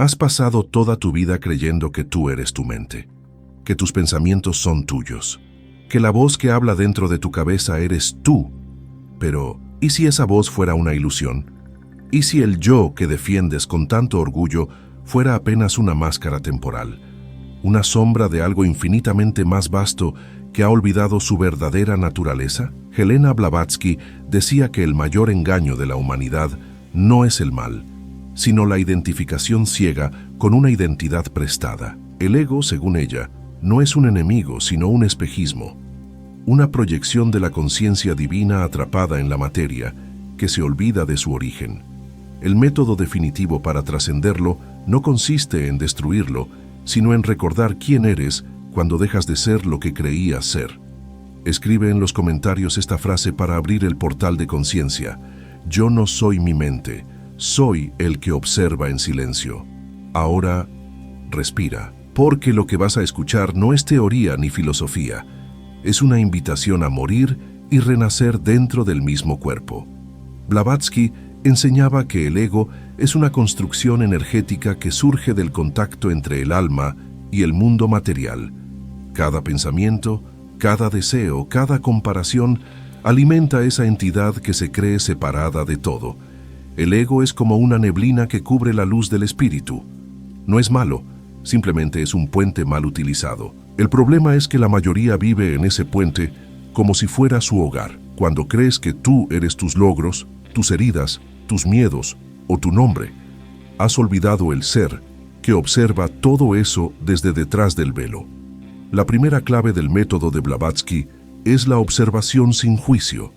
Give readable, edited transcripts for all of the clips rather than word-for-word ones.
Has pasado toda tu vida creyendo que tú eres tu mente, que tus pensamientos son tuyos, que la voz que habla dentro de tu cabeza eres tú. Pero, ¿y si esa voz fuera una ilusión? ¿Y si el yo que defiendes con tanto orgullo fuera apenas una máscara temporal, una sombra de algo infinitamente más vasto que ha olvidado su verdadera naturaleza? Helena Blavatsky decía que el mayor engaño de la humanidad no es el mal, sino la identificación ciega con una identidad prestada. El ego, según ella, no es un enemigo, sino un espejismo, una proyección de la conciencia divina atrapada en la materia que se olvida de su origen. El método definitivo para trascenderlo no consiste en destruirlo, sino en recordar quién eres cuando dejas de ser lo que creías ser. Escribe en los comentarios esta frase para abrir el portal de conciencia. Yo no soy mi mente, soy el que observa en silencio. Ahora, respira, porque lo que vas a escuchar no es teoría ni filosofía. Es una invitación a morir y renacer dentro del mismo cuerpo. Blavatsky enseñaba que el ego es una construcción energética que surge del contacto entre el alma y el mundo material. Cada pensamiento, cada deseo, cada comparación alimenta esa entidad que se cree separada de todo. El ego es como una neblina que cubre la luz del espíritu. No es malo, simplemente es un puente mal utilizado. El problema es que la mayoría vive en ese puente como si fuera su hogar. Cuando crees que tú eres tus logros, tus heridas, tus miedos o tu nombre, has olvidado el ser que observa todo eso desde detrás del velo. La primera clave del método de Blavatsky es la observación sin juicio.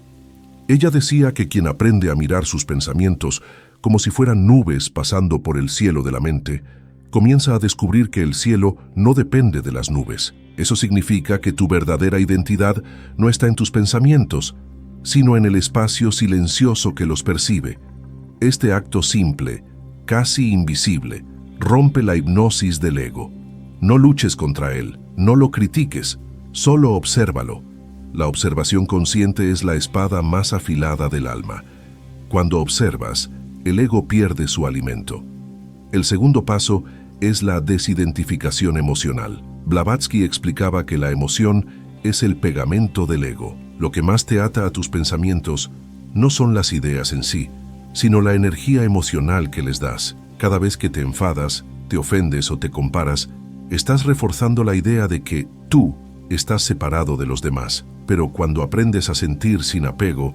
Ella decía que quien aprende a mirar sus pensamientos como si fueran nubes pasando por el cielo de la mente, comienza a descubrir que el cielo no depende de las nubes. Eso significa que tu verdadera identidad no está en tus pensamientos, sino en el espacio silencioso que los percibe. Este acto simple, casi invisible, rompe la hipnosis del ego. No luches contra él, no lo critiques, solo obsérvalo. La observación consciente es la espada más afilada del alma. Cuando observas, el ego pierde su alimento. El segundo paso es la desidentificación emocional. Blavatsky explicaba que la emoción es el pegamento del ego. Lo que más te ata a tus pensamientos no son las ideas en sí, sino la energía emocional que les das. Cada vez que te enfadas, te ofendes o te comparas, estás reforzando la idea de que tú estás separado de los demás. Pero cuando aprendes a sentir sin apego,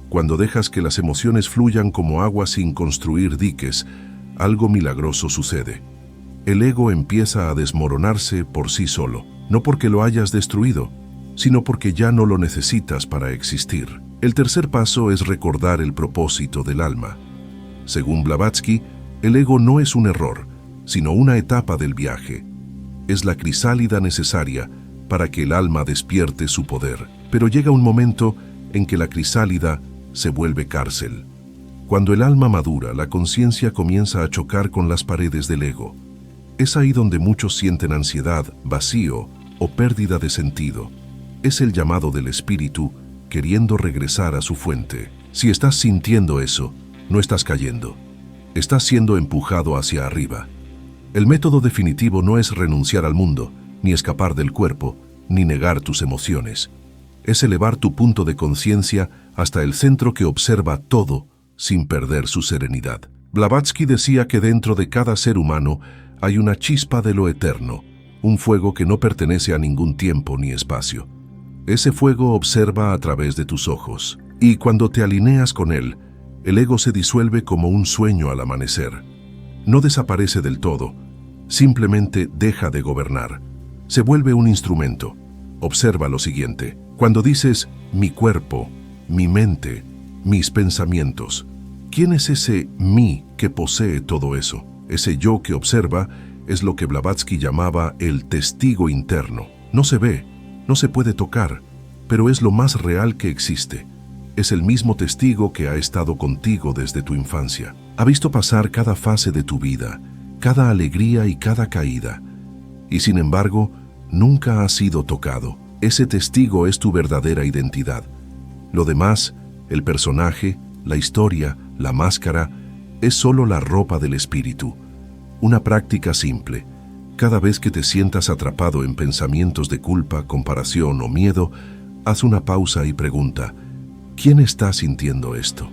cuando dejas que las emociones fluyan como agua sin construir diques, algo milagroso sucede. El ego empieza a desmoronarse por sí solo, no porque lo hayas destruido, sino porque ya no lo necesitas para existir. El tercer paso es recordar el propósito del alma. Según Blavatsky, el ego no es un error, sino una etapa del viaje. Es la crisálida necesaria para que el alma despierte su poder. Pero llega un momento en que la crisálida se vuelve cárcel. Cuando el alma madura, la conciencia comienza a chocar con las paredes del ego. Es ahí donde muchos sienten ansiedad, vacío o pérdida de sentido. Es el llamado del espíritu queriendo regresar a su fuente. Si estás sintiendo eso, no estás cayendo. Estás siendo empujado hacia arriba. El método definitivo no es renunciar al mundo, ni escapar del cuerpo, ni negar tus emociones. Es elevar tu punto de conciencia hasta el centro que observa todo sin perder su serenidad. Blavatsky decía que dentro de cada ser humano hay una chispa de lo eterno, un fuego que no pertenece a ningún tiempo ni espacio. Ese fuego observa a través de tus ojos, y cuando te alineas con él, el ego se disuelve como un sueño al amanecer. No desaparece del todo, simplemente deja de gobernar. Se vuelve un instrumento. Observa lo siguiente. Cuando dices mi cuerpo, mi mente, mis pensamientos, ¿quién es ese mí que posee todo eso? Ese yo que observa es lo que Blavatsky llamaba el testigo interno. No se ve, no se puede tocar, pero es lo más real que existe. Es el mismo testigo que ha estado contigo desde tu infancia. Ha visto pasar cada fase de tu vida, cada alegría y cada caída. Y sin embargo, nunca ha sido tocado. Ese testigo es tu verdadera identidad. Lo demás, el personaje, la historia, la máscara, es solo la ropa del espíritu. Una práctica simple. Cada vez que te sientas atrapado en pensamientos de culpa, comparación o miedo, haz una pausa y pregunta, ¿quién está sintiendo esto?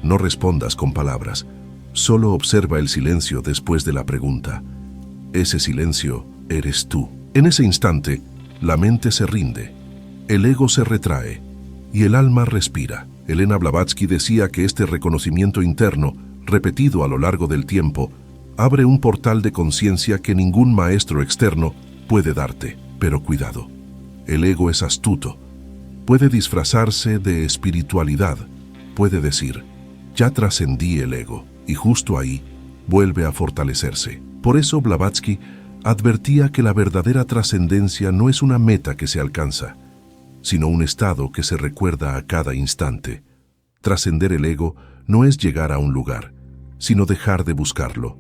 No respondas con palabras, solo observa el silencio después de la pregunta. Ese silencio eres tú. En ese instante, la mente se rinde, el ego se retrae y el alma respira. Elena Blavatsky decía que este reconocimiento interno, repetido a lo largo del tiempo, abre un portal de conciencia que ningún maestro externo puede darte. Pero cuidado, el ego es astuto. Puede disfrazarse de espiritualidad. Puede decir, ya trascendí el ego, y justo ahí vuelve a fortalecerse. Por eso Blavatsky advertía que la verdadera trascendencia no es una meta que se alcanza, sino un estado que se recuerda a cada instante. Trascender el ego no es llegar a un lugar, sino dejar de buscarlo.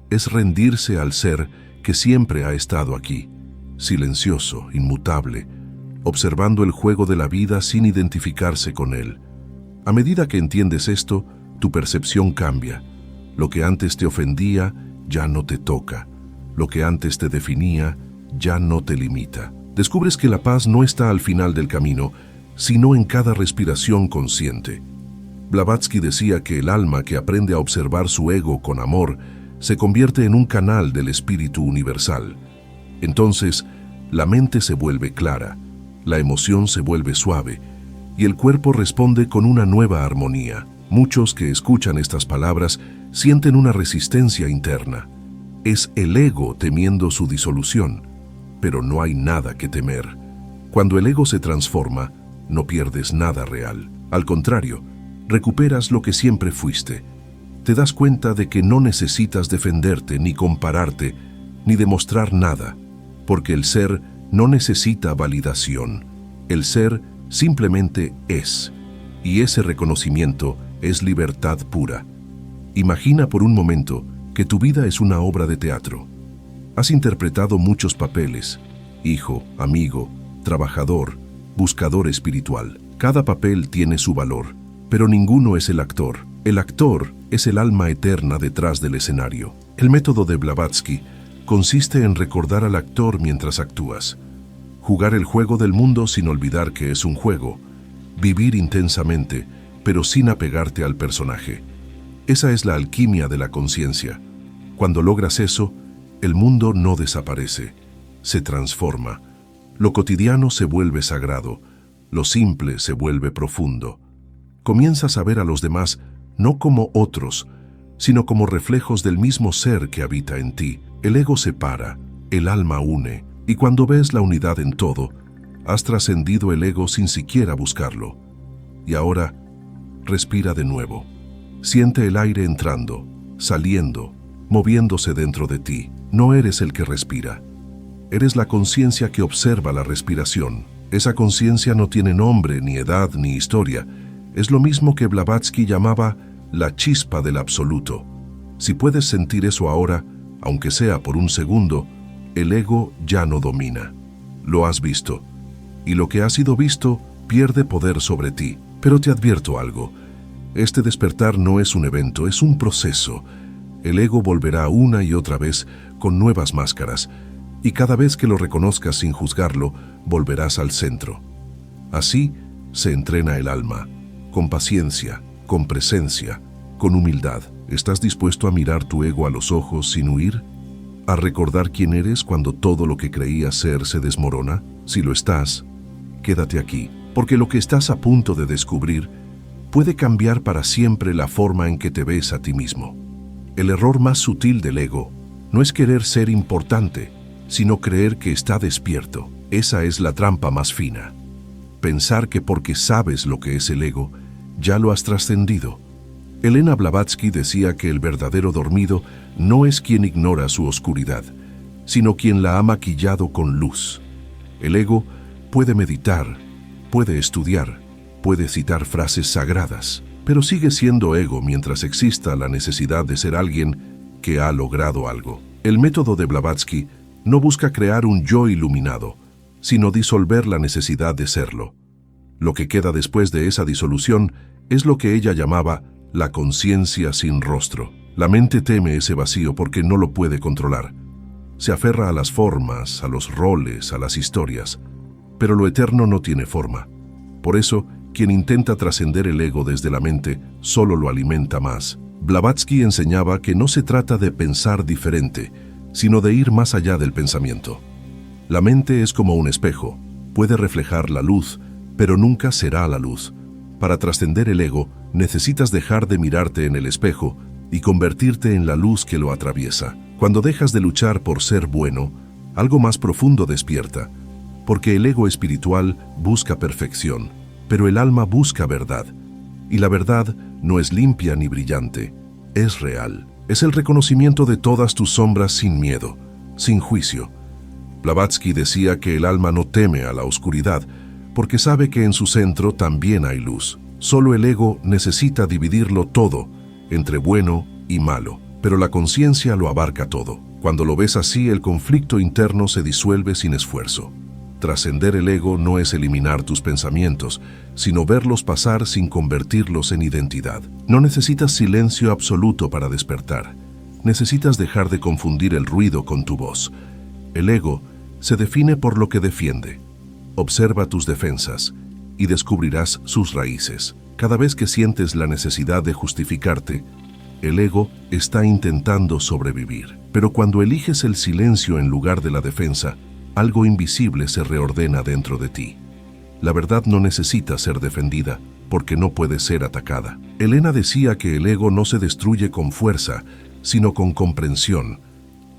Es rendirse al ser que siempre ha estado aquí, silencioso, inmutable, observando el juego de la vida sin identificarse con él. A medida que entiendes esto, tu percepción cambia. Lo que antes te ofendía ya no te toca. Lo que antes te definía ya no te limita. Descubres que la paz no está al final del camino, sino en cada respiración consciente. Blavatsky decía que el alma que aprende a observar su ego con amor se convierte en un canal del espíritu universal. Entonces, la mente se vuelve clara, la emoción se vuelve suave y el cuerpo responde con una nueva armonía. Muchos que escuchan estas palabras sienten una resistencia interna. Es el ego temiendo su disolución, pero no hay nada que temer. Cuando el ego se transforma, no pierdes nada real. Al contrario, recuperas lo que siempre fuiste. Te das cuenta de que no necesitas defenderte, ni compararte, ni demostrar nada, porque el ser no necesita validación. El ser simplemente es, y ese reconocimiento es libertad pura. Imagina por un momento que tu vida es una obra de teatro. Has interpretado muchos papeles: hijo, amigo, trabajador, buscador espiritual. Cada papel tiene su valor, pero ninguno es el actor. El actor es el alma eterna detrás del escenario. El método de Blavatsky consiste en recordar al actor mientras actúas, jugar el juego del mundo sin olvidar que es un juego, vivir intensamente, pero sin apegarte al personaje. Esa es la alquimia de la conciencia. Cuando logras eso, el mundo no desaparece, se transforma. Lo cotidiano se vuelve sagrado, lo simple se vuelve profundo. Comienzas a ver a los demás no como otros, sino como reflejos del mismo ser que habita en ti. El ego separa, el alma une, y cuando ves la unidad en todo, has trascendido el ego sin siquiera buscarlo. Y ahora, respira de nuevo. Siente el aire entrando, saliendo, moviéndose dentro de ti. No eres el que respira. Eres la conciencia que observa la respiración. Esa conciencia no tiene nombre, ni edad, ni historia. Es lo mismo que Blavatsky llamaba la chispa del absoluto. Si puedes sentir eso ahora, aunque sea por un segundo, el ego ya no domina. Lo has visto. Y lo que ha sido visto pierde poder sobre ti. Pero te advierto algo. Este despertar no es un evento, es un proceso. El ego volverá una y otra vez con nuevas máscaras, y cada vez que lo reconozcas sin juzgarlo, volverás al centro. Así se entrena el alma, con paciencia, con presencia, con humildad. ¿Estás dispuesto a mirar tu ego a los ojos sin huir? ¿A recordar quién eres cuando todo lo que creías ser se desmorona? Si lo estás, quédate aquí, porque lo que estás a punto de descubrir puede cambiar para siempre la forma en que te ves a ti mismo. El error más sutil del ego no es querer ser importante, sino creer que está despierto. Esa es la trampa más fina. Pensar que porque sabes lo que es el ego, ya lo has trascendido. Elena Blavatsky decía que el verdadero dormido no es quien ignora su oscuridad, sino quien la ha maquillado con luz. El ego puede meditar, puede estudiar, puede citar frases sagradas, pero sigue siendo ego mientras exista la necesidad de ser alguien que ha logrado algo. El método de Blavatsky no busca crear un yo iluminado, sino disolver la necesidad de serlo. Lo que queda después de esa disolución es lo que ella llamaba la conciencia sin rostro. La mente teme ese vacío porque no lo puede controlar. Se aferra a las formas, a los roles, a las historias, pero lo eterno no tiene forma. Por eso, quien intenta trascender el ego desde la mente solo lo alimenta más. Blavatsky enseñaba que no se trata de pensar diferente, sino de ir más allá del pensamiento. La mente es como un espejo, puede reflejar la luz, pero nunca será la luz. Para trascender el ego, necesitas dejar de mirarte en el espejo y convertirte en la luz que lo atraviesa. Cuando dejas de luchar por ser bueno, algo más profundo despierta, porque el ego espiritual busca perfección, pero el alma busca verdad. Y la verdad no es limpia ni brillante, es real. Es el reconocimiento de todas tus sombras sin miedo, sin juicio. Blavatsky decía que el alma no teme a la oscuridad, porque sabe que en su centro también hay luz. Solo el ego necesita dividirlo todo entre bueno y malo, pero la conciencia lo abarca todo. Cuando lo ves así, el conflicto interno se disuelve sin esfuerzo. Trascender el ego no es eliminar tus pensamientos, sino verlos pasar sin convertirlos en identidad. No necesitas silencio absoluto para despertar. Necesitas dejar de confundir el ruido con tu voz. El ego se define por lo que defiende. Observa tus defensas y descubrirás sus raíces. Cada vez que sientes la necesidad de justificarte, el ego está intentando sobrevivir. Pero cuando eliges el silencio en lugar de la defensa, algo invisible se reordena dentro de ti. La verdad no necesita ser defendida, porque no puede ser atacada. Elena decía que el ego no se destruye con fuerza, sino con comprensión,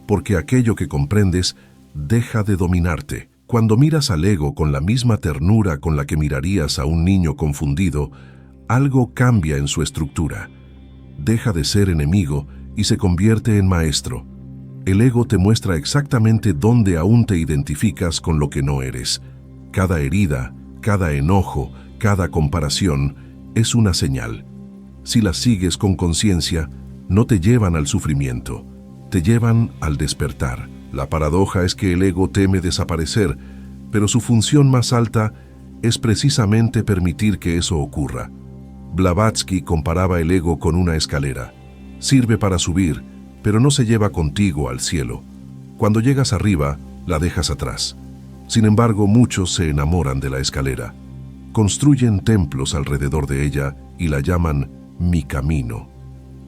porque aquello que comprendes deja de dominarte. Cuando miras al ego con la misma ternura con la que mirarías a un niño confundido, algo cambia en su estructura. Deja de ser enemigo y se convierte en maestro. El ego te muestra exactamente dónde aún te identificas con lo que no eres. Cada herida, cada enojo, cada comparación es una señal. Si las sigues con conciencia, no te llevan al sufrimiento, te llevan al despertar. La paradoja es que el ego teme desaparecer, pero su función más alta es precisamente permitir que eso ocurra. Blavatsky comparaba el ego con una escalera. Sirve para subir, pero no se lleva contigo al cielo. Cuando llegas arriba, la dejas atrás. Sin embargo, muchos se enamoran de la escalera. Construyen templos alrededor de ella y la llaman mi camino.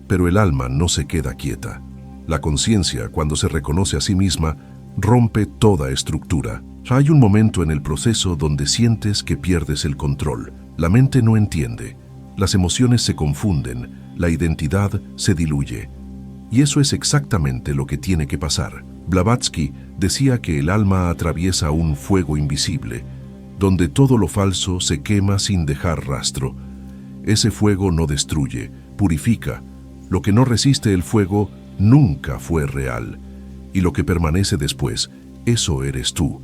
Pero el alma no se queda quieta. La conciencia, cuando se reconoce a sí misma, rompe toda estructura. Hay un momento en el proceso donde sientes que pierdes el control. La mente no entiende. Las emociones se confunden. La identidad se diluye. Y eso es exactamente lo que tiene que pasar. Blavatsky decía que el alma atraviesa un fuego invisible, donde todo lo falso se quema sin dejar rastro. Ese fuego no destruye, purifica. Lo que no resiste el fuego nunca fue real. Y lo que permanece después, eso eres tú.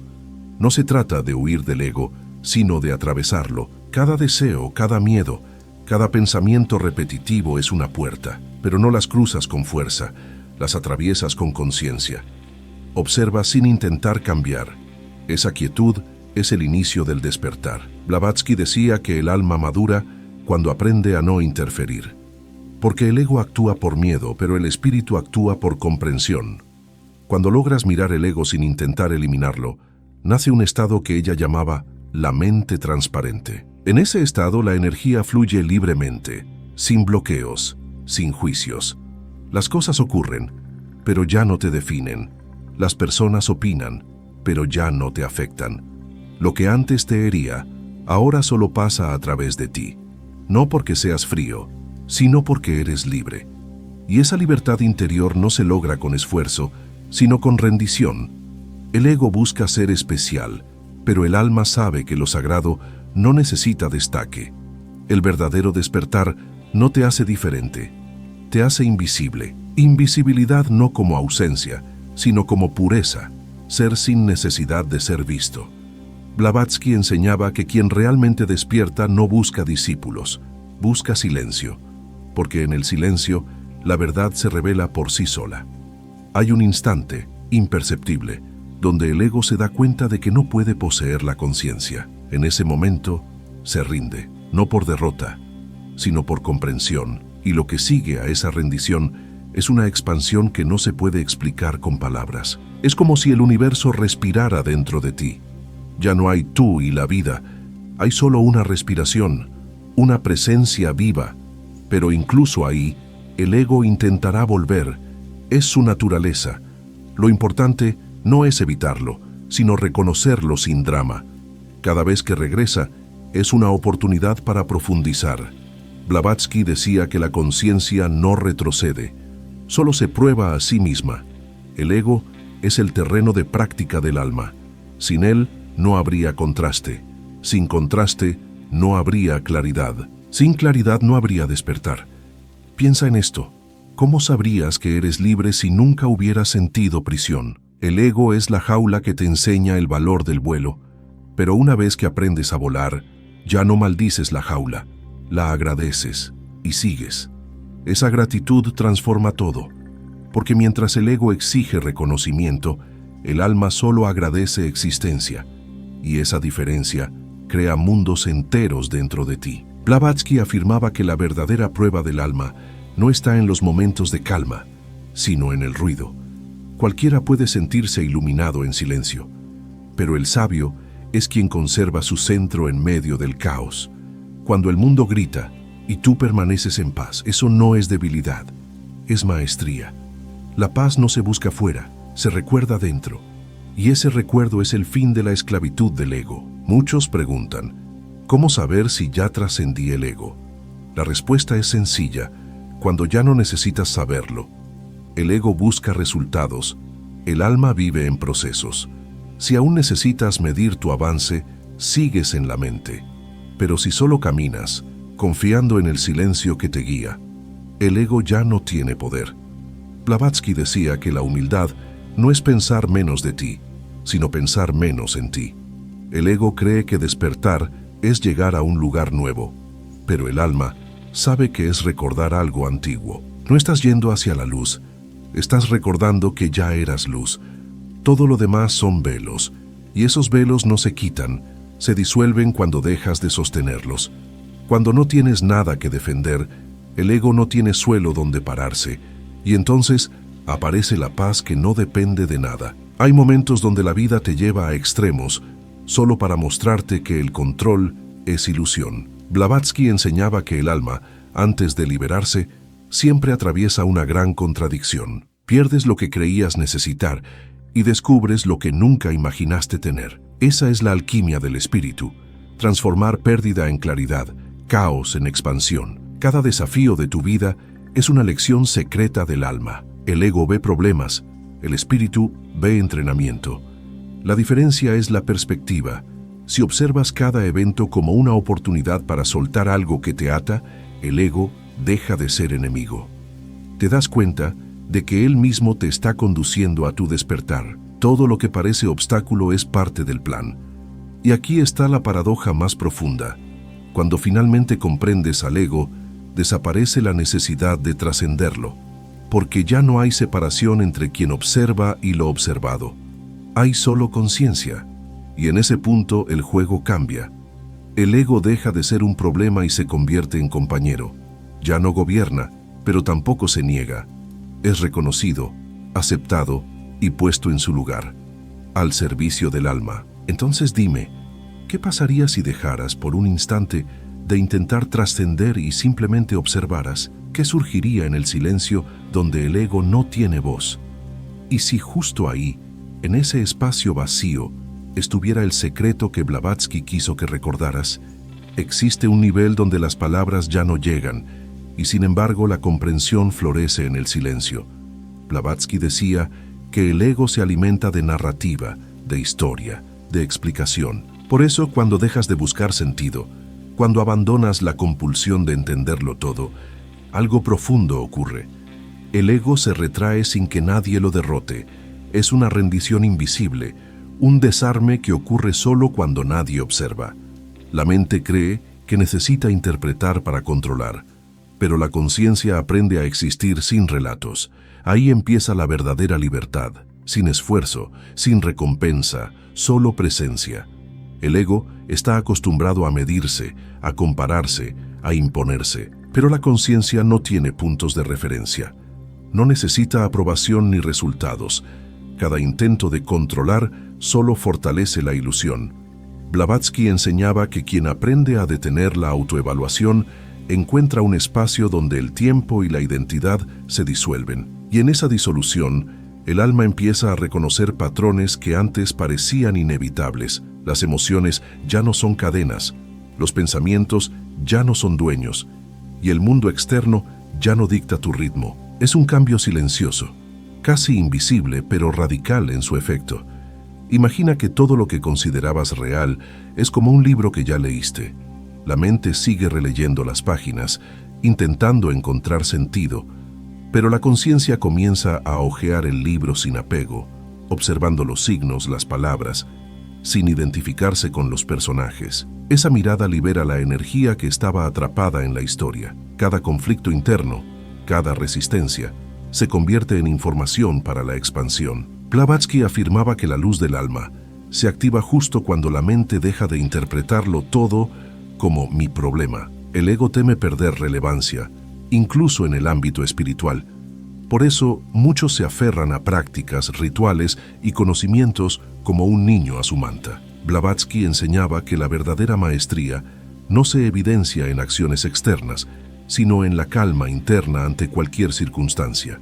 No se trata de huir del ego, sino de atravesarlo. Cada deseo, cada miedo, cada pensamiento repetitivo es una puerta, pero no las cruzas con fuerza, las atraviesas con conciencia. Observa sin intentar cambiar. Esa quietud es el inicio del despertar. Blavatsky decía que el alma madura cuando aprende a no interferir. Porque el ego actúa por miedo, pero el espíritu actúa por comprensión. Cuando logras mirar el ego sin intentar eliminarlo, nace un estado que ella llamaba la mente transparente. En ese estado la energía fluye libremente, sin bloqueos, sin juicios. Las cosas ocurren, pero ya no te definen. Las personas opinan, pero ya no te afectan. Lo que antes te hería, ahora solo pasa a través de ti. No porque seas frío, sino porque eres libre. Y esa libertad interior no se logra con esfuerzo, sino con rendición. El ego busca ser especial, pero el alma sabe que lo sagrado no necesita destaque. El verdadero despertar no te hace diferente, te hace invisible. Invisibilidad no como ausencia, sino como pureza, ser sin necesidad de ser visto. Blavatsky enseñaba que quien realmente despierta no busca discípulos, busca silencio, porque en el silencio la verdad se revela por sí sola. Hay un instante, imperceptible, donde el ego se da cuenta de que no puede poseer la conciencia. En ese momento, se rinde, no por derrota, sino por comprensión, y lo que sigue a esa rendición es una expansión que no se puede explicar con palabras. Es como si el universo respirara dentro de ti. Ya no hay tú y la vida, hay solo una respiración, una presencia viva, pero incluso ahí, el ego intentará volver. Es su naturaleza. Lo importante no es evitarlo, sino reconocerlo sin drama. Cada vez que regresa, es una oportunidad para profundizar. Blavatsky decía que la conciencia no retrocede, solo se prueba a sí misma. El ego es el terreno de práctica del alma. Sin él no habría contraste. Sin contraste no habría claridad. Sin claridad no habría despertar. Piensa en esto. ¿Cómo sabrías que eres libre si nunca hubieras sentido prisión? El ego es la jaula que te enseña el valor del vuelo, pero una vez que aprendes a volar, ya no maldices la jaula, la agradeces y sigues. Esa gratitud transforma todo, porque mientras el ego exige reconocimiento, el alma solo agradece existencia, y esa diferencia crea mundos enteros dentro de ti. Blavatsky afirmaba que la verdadera prueba del alma no está en los momentos de calma, sino en el ruido. Cualquiera puede sentirse iluminado en silencio, pero el sabio es quien conserva su centro en medio del caos. Cuando el mundo grita y tú permaneces en paz, eso no es debilidad, es maestría. La paz no se busca fuera, se recuerda dentro, y ese recuerdo es el fin de la esclavitud del ego. Muchos preguntan, ¿cómo saber si ya trascendí el ego? La respuesta es sencilla, cuando ya no necesitas saberlo. El ego busca resultados, el alma vive en procesos. Si aún necesitas medir tu avance, sigues en la mente. Pero si solo caminas, confiando en el silencio que te guía, el ego ya no tiene poder. Blavatsky decía que la humildad no es pensar menos de ti, sino pensar menos en ti. El ego cree que despertar es llegar a un lugar nuevo, pero el alma sabe que es recordar algo antiguo. No estás yendo hacia la luz, estás recordando que ya eras luz. Todo lo demás son velos, y esos velos no se quitan, se disuelven cuando dejas de sostenerlos. Cuando no tienes nada que defender, el ego no tiene suelo donde pararse, y entonces aparece la paz que no depende de nada. Hay momentos donde la vida te lleva a extremos, solo para mostrarte que el control es ilusión. Blavatsky enseñaba que el alma, antes de liberarse, siempre atraviesa una gran contradicción. Pierdes lo que creías necesitar y descubres lo que nunca imaginaste tener. Esa es la alquimia del espíritu, transformar pérdida en claridad, caos en expansión. Cada desafío de tu vida es una lección secreta del alma. El ego ve problemas, el espíritu ve entrenamiento. La diferencia es la perspectiva. Si observas cada evento como una oportunidad para soltar algo que te ata, el ego deja de ser enemigo. Te das cuenta de que él mismo te está conduciendo a tu despertar. Todo lo que parece obstáculo es parte del plan. Y aquí está la paradoja más profunda. Cuando finalmente comprendes al ego, desaparece la necesidad de trascenderlo, porque ya no hay separación entre quien observa y lo observado. Hay solo conciencia, y en ese punto el juego cambia. El ego deja de ser un problema y se convierte en compañero. Ya no gobierna, pero tampoco se niega. Es reconocido, aceptado y puesto en su lugar, al servicio del alma. Entonces dime, ¿qué pasaría si dejaras por un instante de intentar trascender y simplemente observaras qué surgiría en el silencio donde el ego no tiene voz? Y si justo ahí, en ese espacio vacío, estuviera el secreto que Blavatsky quiso que recordaras, existe un nivel donde las palabras ya no llegan, y sin embargo la comprensión florece en el silencio. Blavatsky decía que el ego se alimenta de narrativa, de historia, de explicación. Por eso, cuando dejas de buscar sentido, cuando abandonas la compulsión de entenderlo todo, algo profundo ocurre. El ego se retrae sin que nadie lo derrote. Es una rendición invisible, un desarme que ocurre solo cuando nadie observa. La mente cree que necesita interpretar para controlar, pero la conciencia aprende a existir sin relatos. Ahí empieza la verdadera libertad, sin esfuerzo, sin recompensa, solo presencia. El ego está acostumbrado a medirse, a compararse, a imponerse. Pero la conciencia no tiene puntos de referencia. No necesita aprobación ni resultados. Cada intento de controlar solo fortalece la ilusión. Blavatsky enseñaba que quien aprende a detener la autoevaluación encuentra un espacio donde el tiempo y la identidad se disuelven. Y en esa disolución, el alma empieza a reconocer patrones que antes parecían inevitables. Las emociones ya no son cadenas, los pensamientos ya no son dueños, y el mundo externo ya no dicta tu ritmo. Es un cambio silencioso, casi invisible, pero radical en su efecto. Imagina que todo lo que considerabas real es como un libro que ya leíste. La mente sigue releyendo las páginas, intentando encontrar sentido, pero la conciencia comienza a hojear el libro sin apego, observando los signos, las palabras, sin identificarse con los personajes. Esa mirada libera la energía que estaba atrapada en la historia. Cada conflicto interno, cada resistencia, se convierte en información para la expansión. Blavatsky afirmaba que la luz del alma se activa justo cuando la mente deja de interpretarlo todo como mi problema. El ego teme perder relevancia, incluso en el ámbito espiritual. Por eso, muchos se aferran a prácticas, rituales y conocimientos como un niño a su manta. Blavatsky enseñaba que la verdadera maestría no se evidencia en acciones externas, sino en la calma interna ante cualquier circunstancia.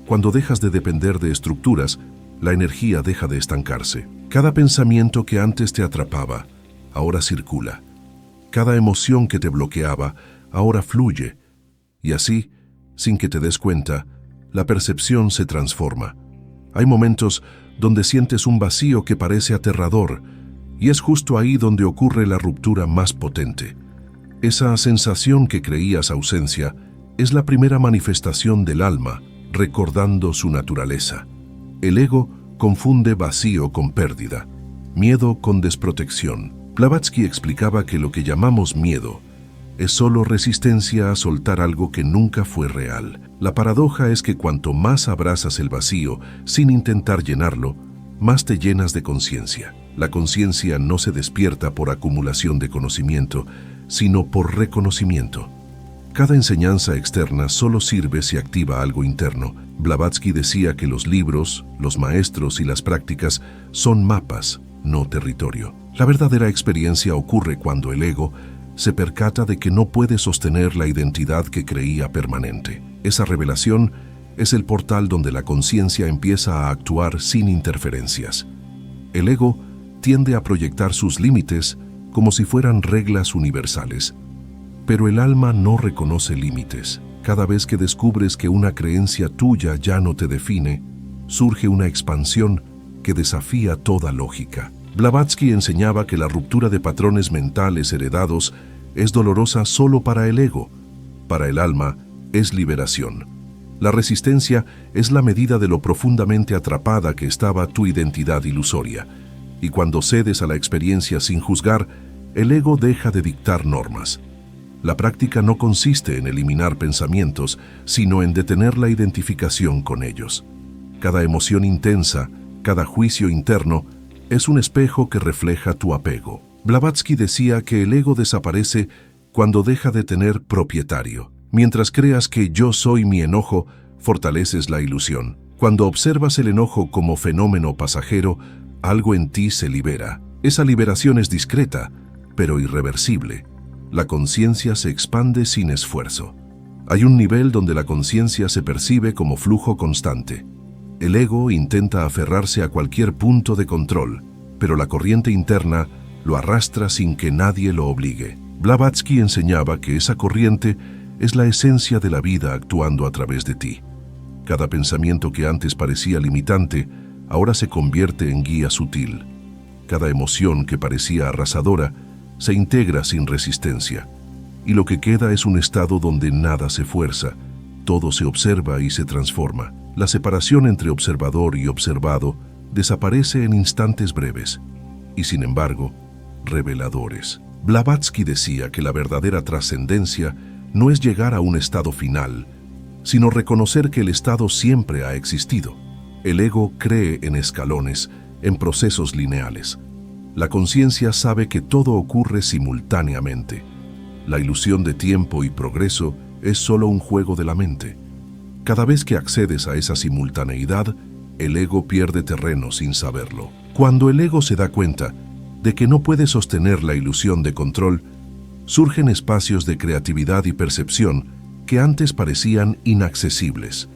Cuando dejas de depender de estructuras, la energía deja de estancarse. Cada pensamiento que antes te atrapaba, ahora circula. Cada emoción que te bloqueaba, ahora fluye. Y así, sin que te des cuenta, la percepción se transforma. Hay momentos donde sientes un vacío que parece aterrador, y es justo ahí donde ocurre la ruptura más potente. Esa sensación que creías ausencia es la primera manifestación del alma, recordando su naturaleza. El ego confunde vacío con pérdida, miedo con desprotección. Blavatsky explicaba que lo que llamamos miedo es solo resistencia a soltar algo que nunca fue real. La paradoja es que cuanto más abrazas el vacío sin intentar llenarlo, más te llenas de conciencia. La conciencia no se despierta por acumulación de conocimiento, sino por reconocimiento. Cada enseñanza externa solo sirve si activa algo interno. Blavatsky decía que los libros, los maestros y las prácticas son mapas, no territorio. La verdadera experiencia ocurre cuando el ego se percata de que no puede sostener la identidad que creía permanente. Esa revelación es el portal donde la conciencia empieza a actuar sin interferencias. El ego tiende a proyectar sus límites como si fueran reglas universales. Pero el alma no reconoce límites. Cada vez que descubres que una creencia tuya ya no te define, surge una expansión que desafía toda lógica. Blavatsky enseñaba que la ruptura de patrones mentales heredados es dolorosa solo para el ego. Para el alma es liberación. La resistencia es la medida de lo profundamente atrapada que estaba tu identidad ilusoria. Y cuando cedes a la experiencia sin juzgar, el ego deja de dictar normas. La práctica no consiste en eliminar pensamientos, sino en detener la identificación con ellos. Cada emoción intensa, cada juicio interno, es un espejo que refleja tu apego. Blavatsky decía que el ego desaparece cuando deja de tener propietario. Mientras creas que yo soy mi enojo, fortaleces la ilusión. Cuando observas el enojo como fenómeno pasajero, algo en ti se libera. Esa liberación es discreta, pero irreversible. La conciencia se expande sin esfuerzo. Hay un nivel donde la conciencia se percibe como flujo constante. El ego intenta aferrarse a cualquier punto de control, pero la corriente interna lo arrastra sin que nadie lo obligue. Blavatsky enseñaba que esa corriente es la esencia de la vida actuando a través de ti. Cada pensamiento que antes parecía limitante, ahora se convierte en guía sutil. Cada emoción que parecía arrasadora, se integra sin resistencia, y lo que queda es un estado donde nada se fuerza, todo se observa y se transforma. La separación entre observador y observado desaparece en instantes breves, y sin embargo, reveladores. Blavatsky decía que la verdadera trascendencia no es llegar a un estado final, sino reconocer que el estado siempre ha existido. El ego cree en escalones, en procesos lineales. La conciencia sabe que todo ocurre simultáneamente. La ilusión de tiempo y progreso es solo un juego de la mente. Cada vez que accedes a esa simultaneidad, el ego pierde terreno sin saberlo. Cuando el ego se da cuenta de que no puede sostener la ilusión de control, surgen espacios de creatividad y percepción que antes parecían inaccesibles.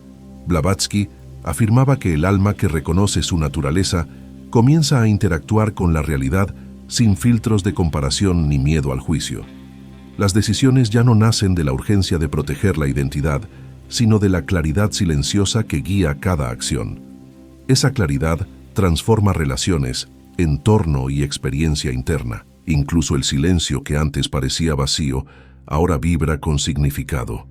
Blavatsky afirmaba que el alma que reconoce su naturaleza comienza a interactuar con la realidad sin filtros de comparación ni miedo al juicio. Las decisiones ya no nacen de la urgencia de proteger la identidad, sino de la claridad silenciosa que guía cada acción. Esa claridad transforma relaciones, entorno y experiencia interna. Incluso el silencio que antes parecía vacío, ahora vibra con significado.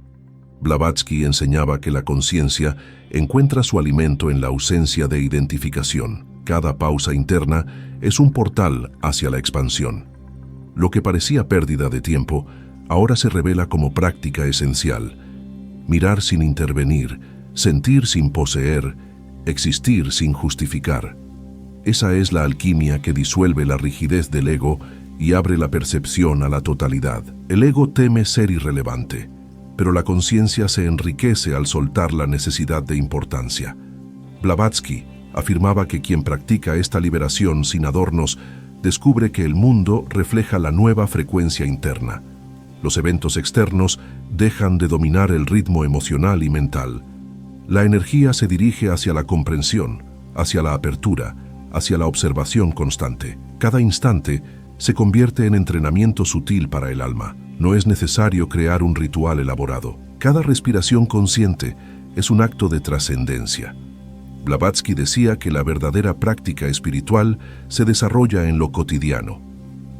Blavatsky enseñaba que la conciencia encuentra su alimento en la ausencia de identificación. Cada pausa interna es un portal hacia la expansión. Lo que parecía pérdida de tiempo, ahora se revela como práctica esencial. Mirar sin intervenir, sentir sin poseer, existir sin justificar. Esa es la alquimia que disuelve la rigidez del ego y abre la percepción a la totalidad. El ego teme ser irrelevante, pero la conciencia se enriquece al soltar la necesidad de importancia. Blavatsky afirmaba que quien practica esta liberación sin adornos descubre que el mundo refleja la nueva frecuencia interna. Los eventos externos dejan de dominar el ritmo emocional y mental. La energía se dirige hacia la comprensión, hacia la apertura, hacia la observación constante. Cada instante se convierte en entrenamiento sutil para el alma. No es necesario crear un ritual elaborado. Cada respiración consciente es un acto de trascendencia. Blavatsky decía que la verdadera práctica espiritual se desarrolla en lo cotidiano,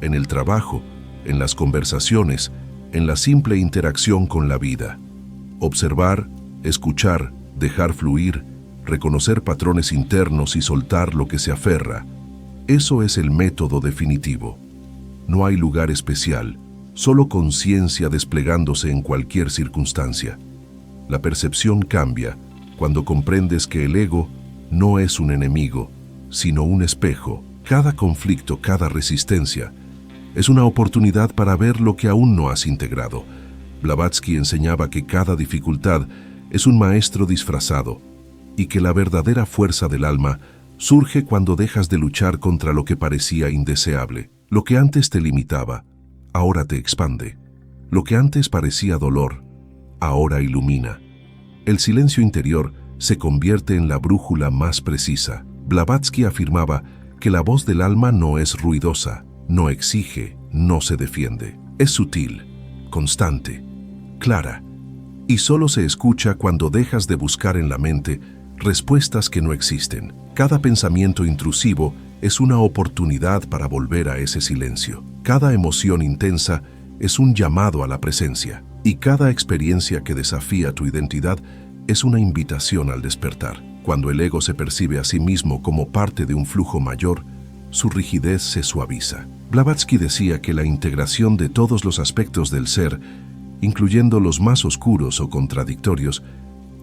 en el trabajo, en las conversaciones, en la simple interacción con la vida. Observar, escuchar, dejar fluir, reconocer patrones internos y soltar lo que se aferra. Eso es el método definitivo. No hay lugar especial, solo conciencia desplegándose en cualquier circunstancia. La percepción cambia cuando comprendes que el ego no es un enemigo, sino un espejo. Cada conflicto, cada resistencia, es una oportunidad para ver lo que aún no has integrado. Blavatsky enseñaba que cada dificultad es un maestro disfrazado y que la verdadera fuerza del alma surge cuando dejas de luchar contra lo que parecía indeseable. Lo que antes te limitaba, ahora te expande. Lo que antes parecía dolor, ahora ilumina. El silencio interior se convierte en la brújula más precisa. Blavatsky afirmaba que la voz del alma no es ruidosa, no exige, no se defiende. Es sutil, constante, clara, y solo se escucha cuando dejas de buscar en la mente respuestas que no existen. Cada pensamiento intrusivo es una oportunidad para volver a ese silencio. Cada emoción intensa es un llamado a la presencia, y cada experiencia que desafía tu identidad es una invitación al despertar. Cuando el ego se percibe a sí mismo como parte de un flujo mayor, su rigidez se suaviza. Blavatsky decía que la integración de todos los aspectos del ser, incluyendo los más oscuros o contradictorios,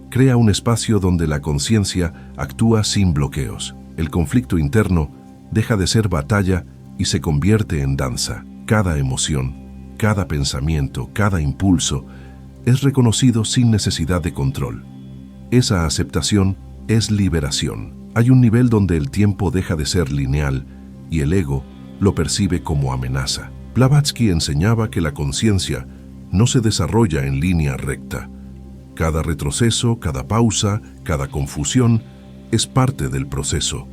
crea un espacio donde la conciencia actúa sin bloqueos. El conflicto interno deja de ser batalla y se convierte en danza. Cada emoción, cada pensamiento, cada impulso es reconocido sin necesidad de control. Esa aceptación es liberación. Hay un nivel donde el tiempo deja de ser lineal y el ego lo percibe como amenaza. Blavatsky enseñaba que la conciencia no se desarrolla en línea recta. Cada retroceso, cada pausa, cada confusión es parte del proceso.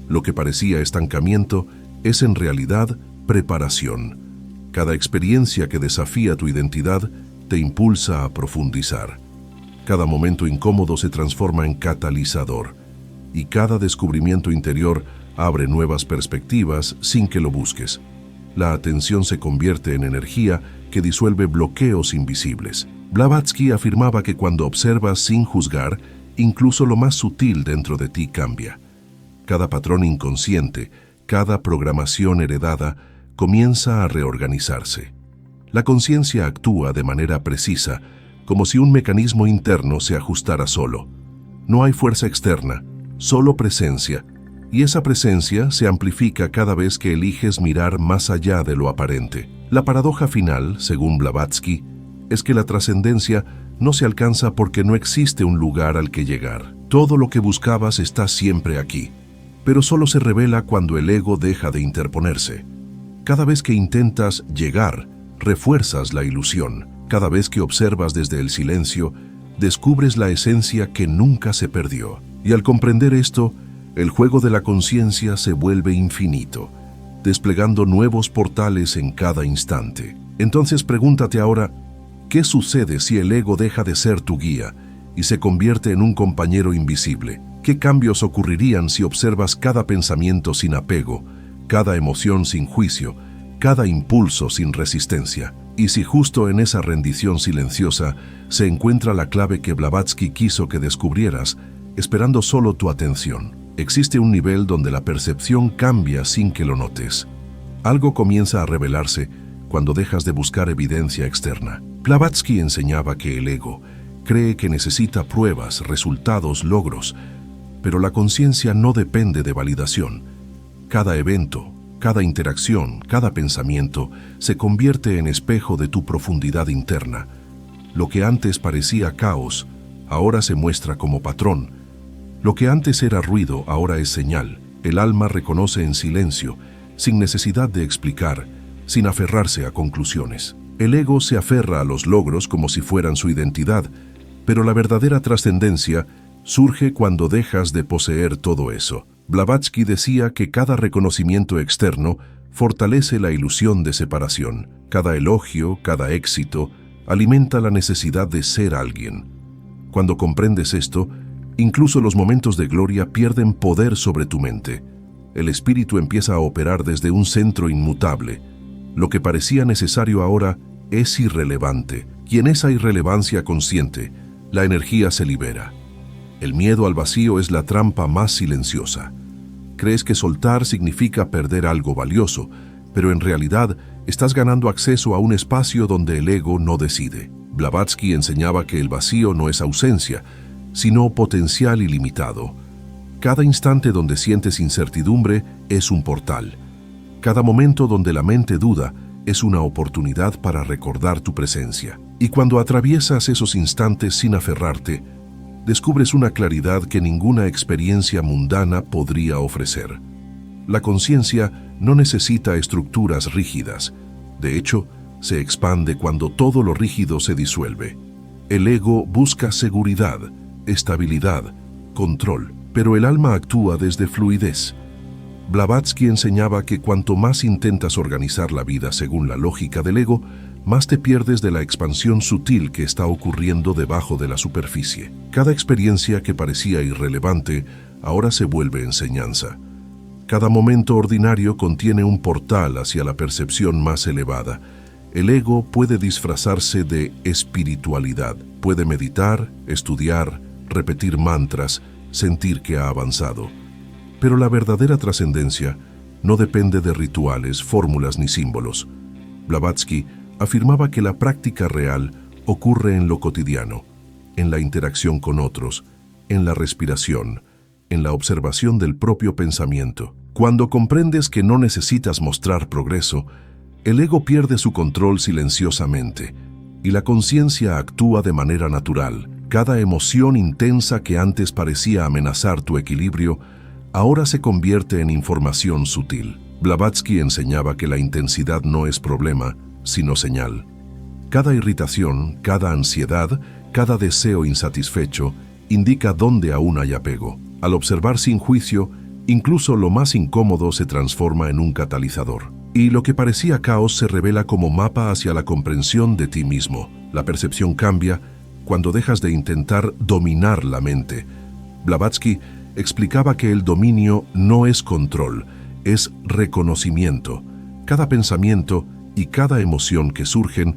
Lo que parecía estancamiento es en realidad preparación. Cada experiencia que desafía tu identidad te impulsa a profundizar. Cada momento incómodo se transforma en catalizador, y cada descubrimiento interior abre nuevas perspectivas sin que lo busques. La atención se convierte en energía que disuelve bloqueos invisibles. Blavatsky afirmaba que cuando observas sin juzgar, incluso lo más sutil dentro de ti cambia. Cada patrón inconsciente, cada programación heredada, comienza a reorganizarse. La conciencia actúa de manera precisa, como si un mecanismo interno se ajustara solo. No hay fuerza externa, solo presencia, y esa presencia se amplifica cada vez que eliges mirar más allá de lo aparente. La paradoja final, según Blavatsky, es que la trascendencia no se alcanza porque no existe un lugar al que llegar. Todo lo que buscabas está siempre aquí, pero solo se revela cuando el ego deja de interponerse. Cada vez que intentas llegar, refuerzas la ilusión. Cada vez que observas desde el silencio, descubres la esencia que nunca se perdió. Y al comprender esto, el juego de la conciencia se vuelve infinito, desplegando nuevos portales en cada instante. Entonces pregúntate ahora, ¿qué sucede si el ego deja de ser tu guía y se convierte en un compañero invisible? ¿Qué cambios ocurrirían si observas cada pensamiento sin apego, cada emoción sin juicio, cada impulso sin resistencia? Y si justo en esa rendición silenciosa se encuentra la clave que Blavatsky quiso que descubrieras, esperando solo tu atención. Existe un nivel donde la percepción cambia sin que lo notes. Algo comienza a revelarse cuando dejas de buscar evidencia externa. Blavatsky enseñaba que el ego cree que necesita pruebas, resultados, logros, pero la conciencia no depende de validación. Cada evento, cada interacción, cada pensamiento se convierte en espejo de tu profundidad interna. Lo que antes parecía caos, ahora se muestra como patrón. Lo que antes era ruido, ahora es señal. El alma reconoce en silencio, sin necesidad de explicar, sin aferrarse a conclusiones. El ego se aferra a los logros como si fueran su identidad, pero la verdadera trascendencia surge cuando dejas de poseer todo eso. Blavatsky decía que cada reconocimiento externo fortalece la ilusión de separación. Cada elogio, cada éxito, alimenta la necesidad de ser alguien. Cuando comprendes esto, incluso los momentos de gloria pierden poder sobre tu mente. El espíritu empieza a operar desde un centro inmutable. Lo que parecía necesario ahora es irrelevante, y en esa irrelevancia consciente, la energía se libera. El miedo al vacío es la trampa más silenciosa. Crees que soltar significa perder algo valioso, pero en realidad estás ganando acceso a un espacio donde el ego no decide. Blavatsky enseñaba que el vacío no es ausencia, sino potencial ilimitado. Cada instante donde sientes incertidumbre es un portal. Cada momento donde la mente duda es una oportunidad para recordar tu presencia. Y cuando atraviesas esos instantes sin aferrarte, descubres una claridad que ninguna experiencia mundana podría ofrecer. La conciencia no necesita estructuras rígidas. De hecho, se expande cuando todo lo rígido se disuelve. El ego busca seguridad, estabilidad, control, pero el alma actúa desde fluidez. Blavatsky enseñaba que cuanto más intentas organizar la vida según la lógica del ego, más te pierdes de la expansión sutil que está ocurriendo debajo de la superficie. Cada experiencia que parecía irrelevante ahora se vuelve enseñanza. Cada momento ordinario contiene un portal hacia la percepción más elevada. El ego puede disfrazarse de espiritualidad, puede meditar, estudiar, repetir mantras, sentir que ha avanzado. Pero la verdadera trascendencia no depende de rituales, fórmulas ni símbolos. Blavatsky afirmaba que la práctica real ocurre en lo cotidiano, en la interacción con otros, en la respiración, en la observación del propio pensamiento. Cuando comprendes que no necesitas mostrar progreso, el ego pierde su control silenciosamente y la conciencia actúa de manera natural. Cada emoción intensa que antes parecía amenazar tu equilibrio, ahora se convierte en información sutil. Blavatsky enseñaba que la intensidad no es problema, sino señal. Cada irritación, cada ansiedad, cada deseo insatisfecho indica dónde aún hay apego. Al observar sin juicio, incluso lo más incómodo se transforma en un catalizador. Y lo que parecía caos se revela como mapa hacia la comprensión de ti mismo. La percepción cambia cuando dejas de intentar dominar la mente. Blavatsky explicaba que el dominio no es control, es reconocimiento. Cada pensamiento y cada emoción que surgen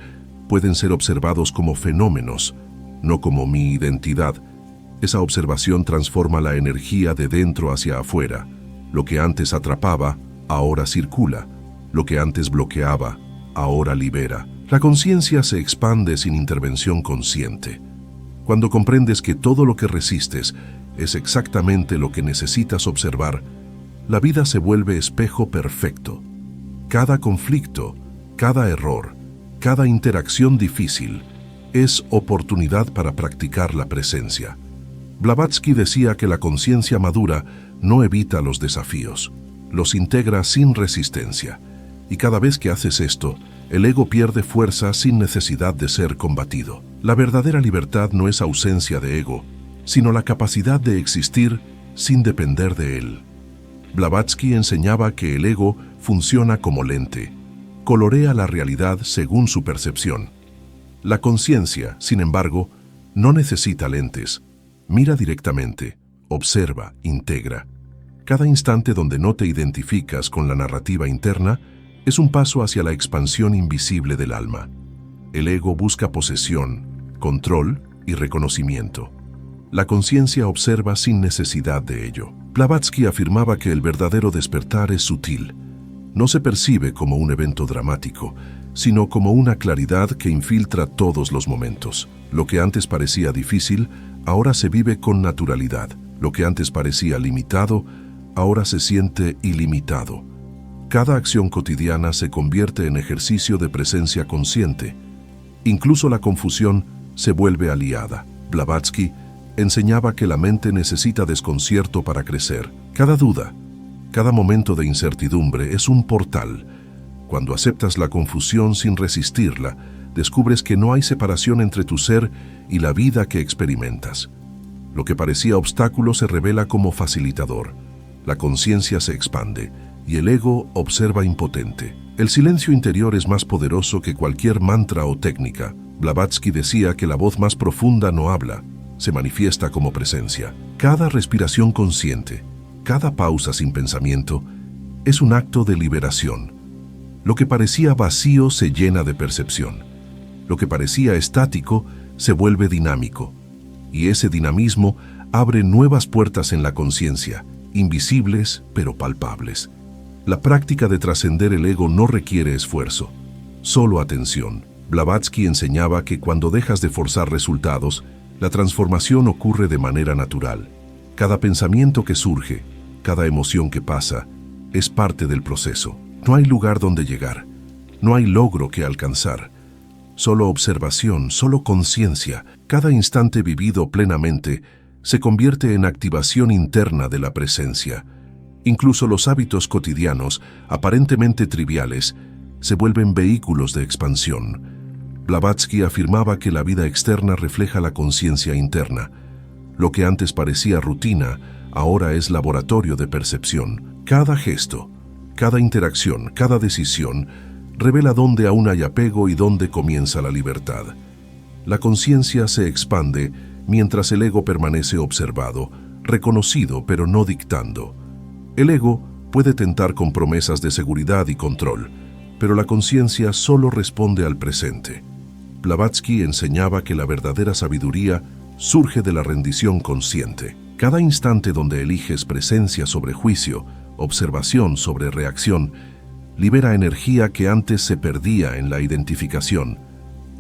pueden ser observados como fenómenos, no como mi identidad. Esa observación transforma la energía de dentro hacia afuera. Lo que antes atrapaba, ahora circula. Lo que antes bloqueaba, ahora libera. La conciencia se expande sin intervención consciente. Cuando comprendes que todo lo que resistes es exactamente lo que necesitas observar, la vida se vuelve espejo perfecto. Cada conflicto, cada error, cada interacción difícil es oportunidad para practicar la presencia. Blavatsky decía que la conciencia madura no evita los desafíos, los integra sin resistencia. Y cada vez que haces esto, el ego pierde fuerza sin necesidad de ser combatido. La verdadera libertad no es ausencia de ego, sino la capacidad de existir sin depender de él. Blavatsky enseñaba que el ego funciona como lente, colorea la realidad según su percepción. La conciencia, sin embargo, no necesita lentes. Mira directamente, observa, integra. Cada instante donde no te identificas con la narrativa interna es un paso hacia la expansión invisible del alma. El ego busca posesión, control y reconocimiento. La conciencia observa sin necesidad de ello. Blavatsky afirmaba que el verdadero despertar es sutil. No se percibe como un evento dramático, sino como una claridad que infiltra todos los momentos. Lo que antes parecía difícil, ahora se vive con naturalidad. Lo que antes parecía limitado, ahora se siente ilimitado. Cada acción cotidiana se convierte en ejercicio de presencia consciente. Incluso la confusión se vuelve aliada. Blavatsky enseñaba que la mente necesita desconcierto para crecer. Cada duda, cada momento de incertidumbre es un portal. Cuando aceptas la confusión sin resistirla, descubres que no hay separación entre tu ser y la vida que experimentas. Lo que parecía obstáculo se revela como facilitador. La conciencia se expande y el ego observa impotente. El silencio interior es más poderoso que cualquier mantra o técnica. Blavatsky decía que la voz más profunda no habla, se manifiesta como presencia. Cada respiración consciente, cada pausa sin pensamiento, es un acto de liberación. Lo que parecía vacío se llena de percepción. Lo que parecía estático se vuelve dinámico. Y ese dinamismo abre nuevas puertas en la conciencia, invisibles pero palpables. La práctica de trascender el ego no requiere esfuerzo, solo atención. Blavatsky enseñaba que cuando dejas de forzar resultados, la transformación ocurre de manera natural. Cada pensamiento que surge, cada emoción que pasa, es parte del proceso. No hay lugar donde llegar, no hay logro que alcanzar. Solo observación, solo conciencia. Cada instante vivido plenamente se convierte en activación interna de la presencia. Incluso los hábitos cotidianos, aparentemente triviales, se vuelven vehículos de expansión. Blavatsky afirmaba que la vida externa refleja la conciencia interna. Lo que antes parecía rutina, ahora es laboratorio de percepción. Cada gesto, cada interacción, cada decisión, revela dónde aún hay apego y dónde comienza la libertad. La conciencia se expande mientras el ego permanece observado, reconocido pero no dictando. El ego puede tentar con promesas de seguridad y control, pero la conciencia solo responde al presente. Blavatsky enseñaba que la verdadera sabiduría surge de la rendición consciente. Cada instante donde eliges presencia sobre juicio, observación sobre reacción, libera energía que antes se perdía en la identificación.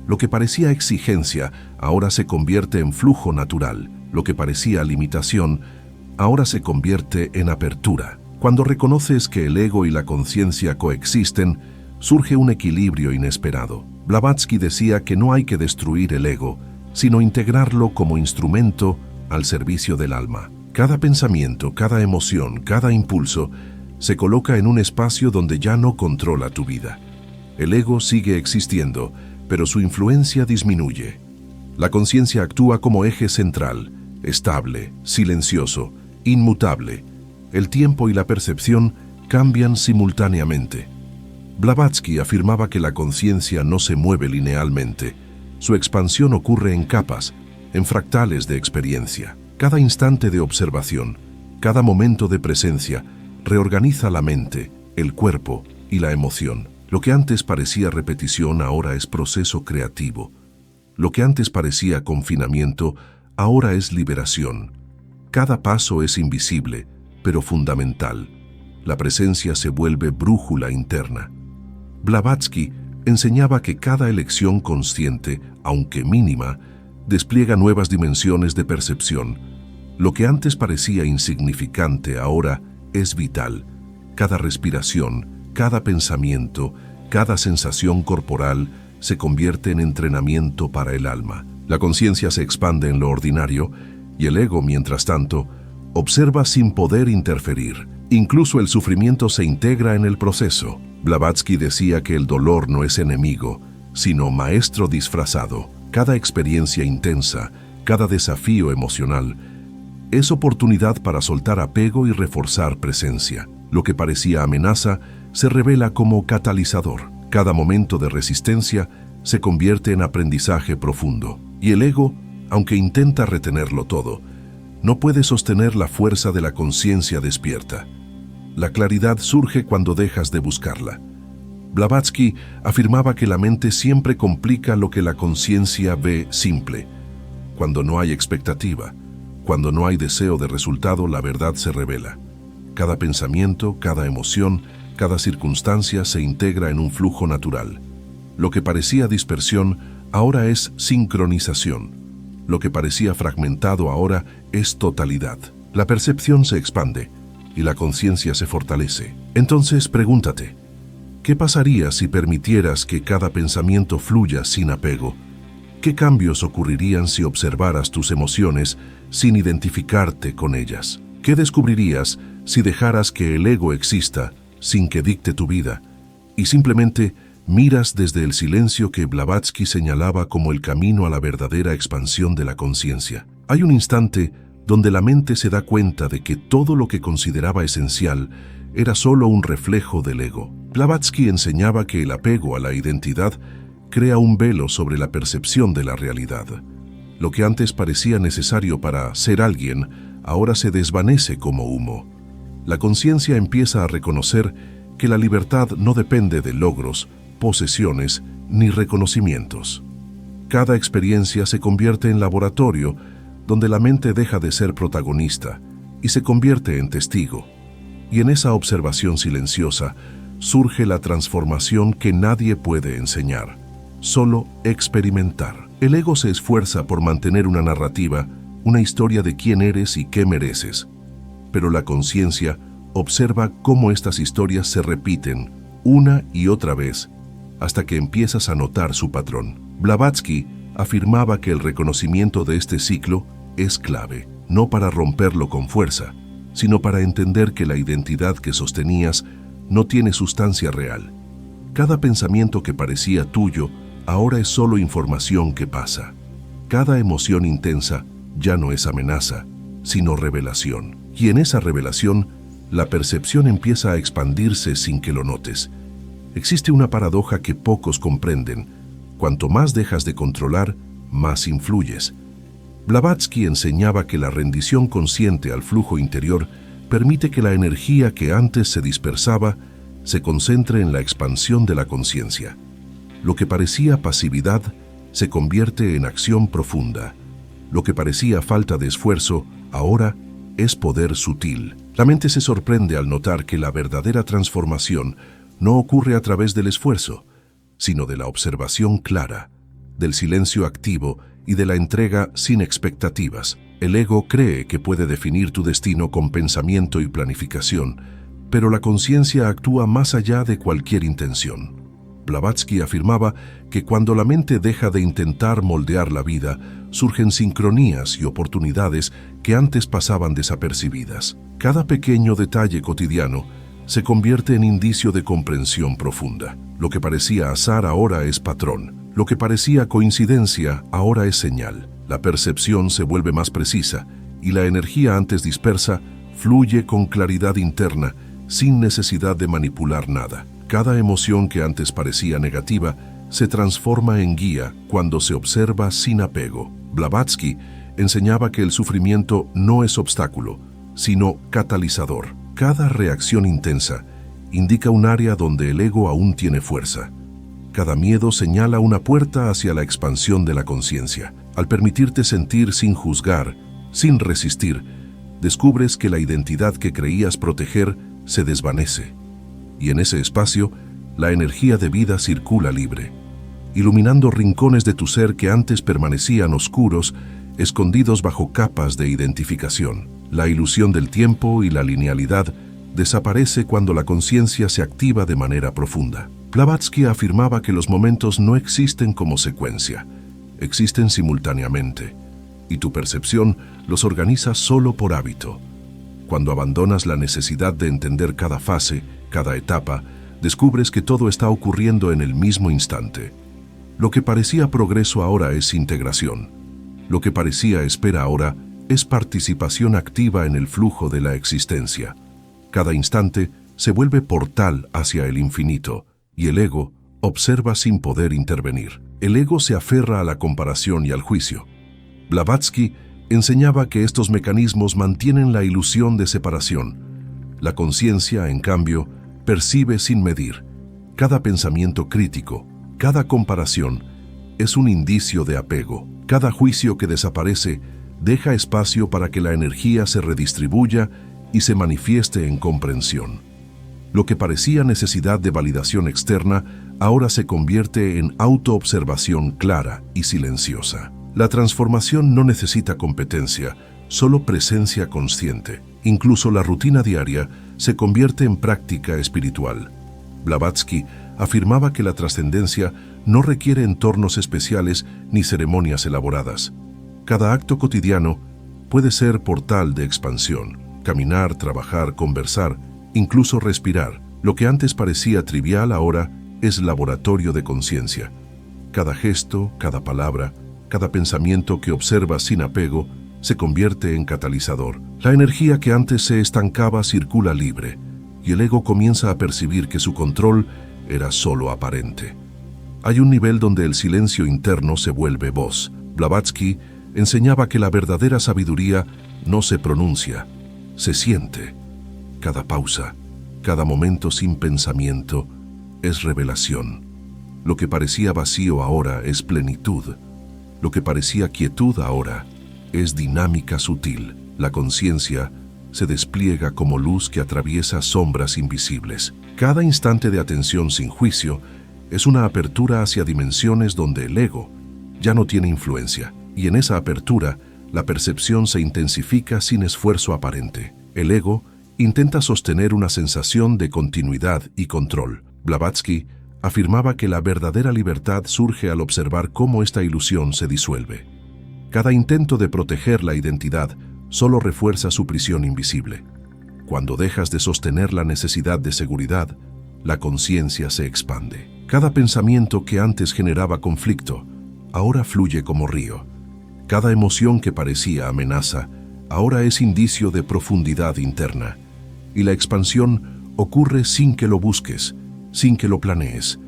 Lo que parecía exigencia ahora se convierte en flujo natural. Lo que parecía limitación ahora se convierte en apertura. Cuando reconoces que el ego y la conciencia coexisten, surge un equilibrio inesperado. Blavatsky decía que no hay que destruir el ego, sino integrarlo como instrumento al servicio del alma. Cada pensamiento, cada emoción, cada impulso se coloca en un espacio donde ya no controla tu vida. El ego sigue existiendo, pero su influencia disminuye. La conciencia actúa como eje central, estable, silencioso, inmutable. El tiempo y la percepción cambian simultáneamente. Blavatsky afirmaba que la conciencia no se mueve linealmente. Su expansión ocurre en capas, en fractales de experiencia. Cada instante de observación, cada momento de presencia, reorganiza la mente, el cuerpo y la emoción. Lo que antes parecía repetición ahora es proceso creativo. Lo que antes parecía confinamiento ahora es liberación. Cada paso es invisible, pero fundamental. La presencia se vuelve brújula interna. Blavatsky enseñaba que cada elección consciente, aunque mínima, despliega nuevas dimensiones de percepción. Lo que antes parecía insignificante ahora es vital. Cada respiración, cada pensamiento, cada sensación corporal se convierte en entrenamiento para el alma. La conciencia se expande en lo ordinario y el ego, mientras tanto, observa sin poder interferir. Incluso el sufrimiento se integra en el proceso. Blavatsky decía que el dolor no es enemigo, sino maestro disfrazado. Cada experiencia intensa, cada desafío emocional, es oportunidad para soltar apego y reforzar presencia. Lo que parecía amenaza se revela como catalizador. Cada momento de resistencia se convierte en aprendizaje profundo. Y el ego, aunque intenta retenerlo todo, no puede sostener la fuerza de la conciencia despierta. La claridad surge cuando dejas de buscarla. Blavatsky afirmaba que la mente siempre complica lo que la conciencia ve simple. Cuando no hay expectativa, cuando no hay deseo de resultado, la verdad se revela. Cada pensamiento, cada emoción, cada circunstancia se integra en un flujo natural. Lo que parecía dispersión ahora es sincronización. Lo que parecía fragmentado ahora es totalidad. La percepción se expande y la conciencia se fortalece. Entonces pregúntate, ¿qué pasaría si permitieras que cada pensamiento fluya sin apego? ¿Qué cambios ocurrirían si observaras tus emociones sin identificarte con ellas? ¿Qué descubrirías si dejaras que el ego exista sin que dicte tu vida y simplemente miras desde el silencio que Blavatsky señalaba como el camino a la verdadera expansión de la conciencia? Hay un instante donde la mente se da cuenta de que todo lo que consideraba esencial era solo un reflejo del ego. Blavatsky enseñaba que el apego a la identidad crea un velo sobre la percepción de la realidad. Lo que antes parecía necesario para ser alguien, ahora se desvanece como humo. La conciencia empieza a reconocer que la libertad no depende de logros, posesiones ni reconocimientos. Cada experiencia se convierte en laboratorio donde la mente deja de ser protagonista y se convierte en testigo. Y en esa observación silenciosa surge la transformación que nadie puede enseñar, solo experimentar. El ego se esfuerza por mantener una narrativa, una historia de quién eres y qué mereces. Pero la conciencia observa cómo estas historias se repiten una y otra vez hasta que empiezas a notar su patrón. Blavatsky afirmaba que el reconocimiento de este ciclo es clave, no para romperlo con fuerza, sino para entender que la identidad que sostenías no tiene sustancia real. Cada pensamiento que parecía tuyo ahora es solo información que pasa. Cada emoción intensa ya no es amenaza, sino revelación. Y en esa revelación, la percepción empieza a expandirse sin que lo notes. Existe una paradoja que pocos comprenden. Cuanto más dejas de controlar, más influyes. Blavatsky enseñaba que la rendición consciente al flujo interior permite que la energía que antes se dispersaba se concentre en la expansión de la conciencia. Lo que parecía pasividad se convierte en acción profunda. Lo que parecía falta de esfuerzo ahora es poder sutil. La mente se sorprende al notar que la verdadera transformación no ocurre a través del esfuerzo, sino de la observación clara, del silencio activo y de la entrega sin expectativas. El ego cree que puede definir tu destino con pensamiento y planificación, pero la conciencia actúa más allá de cualquier intención. Blavatsky afirmaba que cuando la mente deja de intentar moldear la vida, surgen sincronías y oportunidades que antes pasaban desapercibidas. Cada pequeño detalle cotidiano se convierte en indicio de comprensión profunda. Lo que parecía azar ahora es patrón. Lo que parecía coincidencia ahora es señal. La percepción se vuelve más precisa y la energía antes dispersa fluye con claridad interna, sin necesidad de manipular nada. Cada emoción que antes parecía negativa se transforma en guía cuando se observa sin apego. Blavatsky enseñaba que el sufrimiento no es obstáculo, sino catalizador. Cada reacción intensa indica un área donde el ego aún tiene fuerza. Cada miedo señala una puerta hacia la expansión de la conciencia. Al permitirte sentir sin juzgar, sin resistir, descubres que la identidad que creías proteger se desvanece. Y en ese espacio, la energía de vida circula libre, iluminando rincones de tu ser que antes permanecían oscuros, escondidos bajo capas de identificación. La ilusión del tiempo y la linealidad desaparece cuando la conciencia se activa de manera profunda. Blavatsky afirmaba que los momentos no existen como secuencia, existen simultáneamente, y tu percepción los organiza solo por hábito. Cuando abandonas la necesidad de entender cada fase, cada etapa, descubres que todo está ocurriendo en el mismo instante. Lo que parecía progreso ahora es integración. Lo que parecía espera ahora es participación activa en el flujo de la existencia. Cada instante se vuelve portal hacia el infinito, y el ego observa sin poder intervenir. El ego se aferra a la comparación y al juicio. Blavatsky enseñaba que estos mecanismos mantienen la ilusión de separación. La conciencia, en cambio, percibe sin medir. Cada pensamiento crítico, cada comparación, es un indicio de apego. Cada juicio que desaparece deja espacio para que la energía se redistribuya y se manifieste en comprensión. Lo que parecía necesidad de validación externa ahora se convierte en autoobservación clara y silenciosa. La transformación no necesita competencia, solo presencia consciente. Incluso la rutina diaria se convierte en práctica espiritual. Blavatsky afirmaba que la trascendencia no requiere entornos especiales ni ceremonias elaboradas. Cada acto cotidiano puede ser portal de expansión. Caminar, trabajar, conversar, incluso respirar. Lo que antes parecía trivial ahora es laboratorio de conciencia. Cada gesto, cada palabra, cada pensamiento que observas sin apego se convierte en catalizador. La energía que antes se estancaba circula libre, y el ego comienza a percibir que su control era solo aparente. Hay un nivel donde el silencio interno se vuelve voz. Blavatsky enseñaba que la verdadera sabiduría no se pronuncia, se siente. Cada pausa, cada momento sin pensamiento es revelación. Lo que parecía vacío ahora es plenitud. Lo que parecía quietud ahora es dinámica sutil. La conciencia se despliega como luz que atraviesa sombras invisibles. Cada instante de atención sin juicio es una apertura hacia dimensiones donde el ego ya no tiene influencia, y en esa apertura la percepción se intensifica sin esfuerzo aparente. El ego intenta sostener una sensación de continuidad y control. Blavatsky afirmaba que la verdadera libertad surge al observar cómo esta ilusión se disuelve. Cada intento de proteger la identidad solo refuerza su prisión invisible. Cuando dejas de sostener la necesidad de seguridad, la conciencia se expande. Cada pensamiento que antes generaba conflicto, ahora fluye como río. Cada emoción que parecía amenaza, ahora es indicio de profundidad interna. Y la expansión ocurre sin que lo busques, sin que lo planees.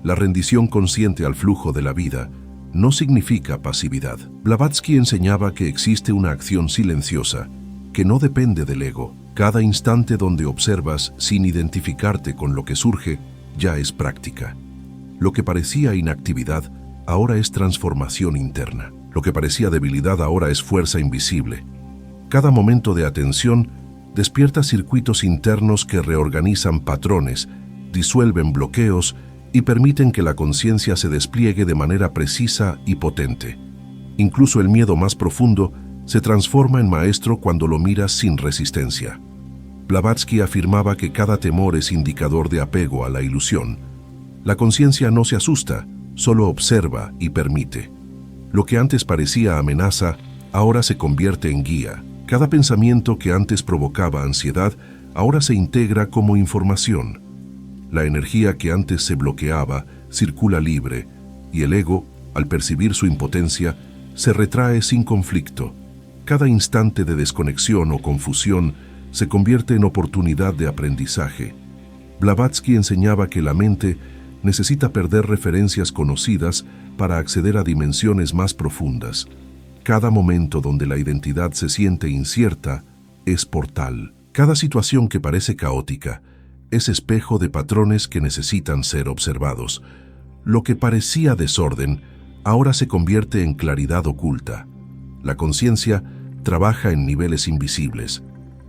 La rendición consciente al flujo de la vida no significa pasividad. Blavatsky enseñaba que existe una acción silenciosa que no depende del ego. Cada instante donde observas sin identificarte con lo que surge ya es práctica. Lo que parecía inactividad ahora es transformación interna. Lo que parecía debilidad ahora es fuerza invisible. Cada momento de atención despierta circuitos internos que reorganizan patrones, disuelven bloqueos y permiten que la conciencia se despliegue de manera precisa y potente. Incluso el miedo más profundo se transforma en maestro cuando lo miras sin resistencia. Blavatsky afirmaba que cada temor es indicador de apego a la ilusión. La conciencia no se asusta, solo observa y permite. Lo que antes parecía amenaza, ahora se convierte en guía. Cada pensamiento que antes provocaba ansiedad, ahora se integra como información. La energía que antes se bloqueaba circula libre, y el ego, al percibir su impotencia, se retrae sin conflicto. Cada instante de desconexión o confusión se convierte en oportunidad de aprendizaje. Blavatsky enseñaba que la mente necesita perder referencias conocidas para acceder a dimensiones más profundas. Cada momento donde la identidad se siente incierta es portal. Cada situación que parece caótica es espejo de patrones que necesitan ser observados. Lo que parecía desorden ahora se convierte en claridad oculta. La conciencia trabaja en niveles invisibles,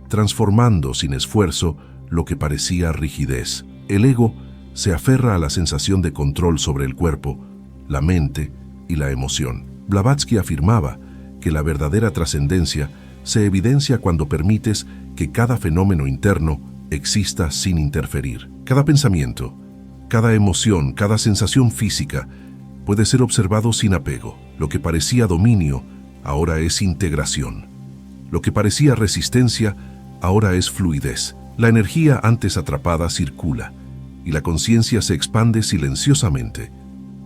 transformando sin esfuerzo lo que parecía rigidez. El ego se aferra a la sensación de control sobre el cuerpo, la mente y la emoción. Blavatsky afirmaba que la verdadera trascendencia se evidencia cuando permites que cada fenómeno interno exista sin interferir. Cada pensamiento, cada emoción, cada sensación física puede ser observado sin apego. Lo que parecía dominio, ahora es integración. Lo que parecía resistencia, ahora es fluidez. La energía antes atrapada circula, y la conciencia se expande silenciosamente,